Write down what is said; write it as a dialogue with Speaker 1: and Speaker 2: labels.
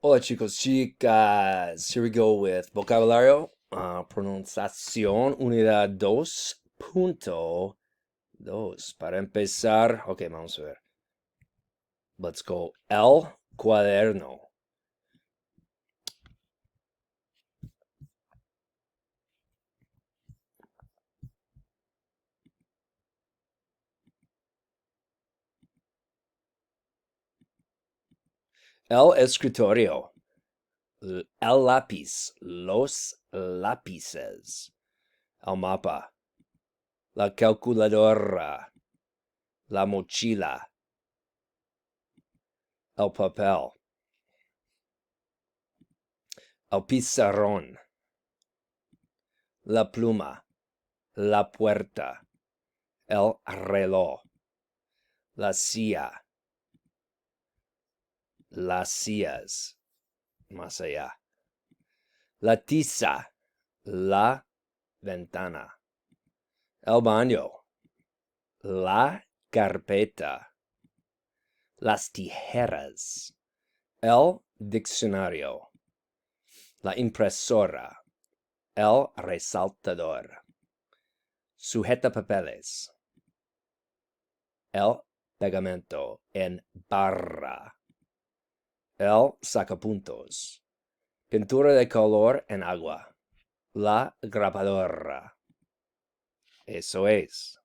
Speaker 1: Hola chicos, chicas. Here we go with vocabulario, pronunciación, unidad 2.2. Para empezar, ok, vamos a ver. Let's go. El cuaderno. El escritorio. El lápiz. Los lápices. El mapa. La calculadora. La mochila. El papel. El pizarrón. La pluma. La puerta. El reloj. La silla. Las sillas. Más allá. La tiza. La ventana. El baño. La carpeta. Las tijeras. El diccionario. La impresora. El resaltador. Sujetapapeles. El pegamento en barra. El sacapuntos. Pintura de color en agua. La grapadora. Eso es.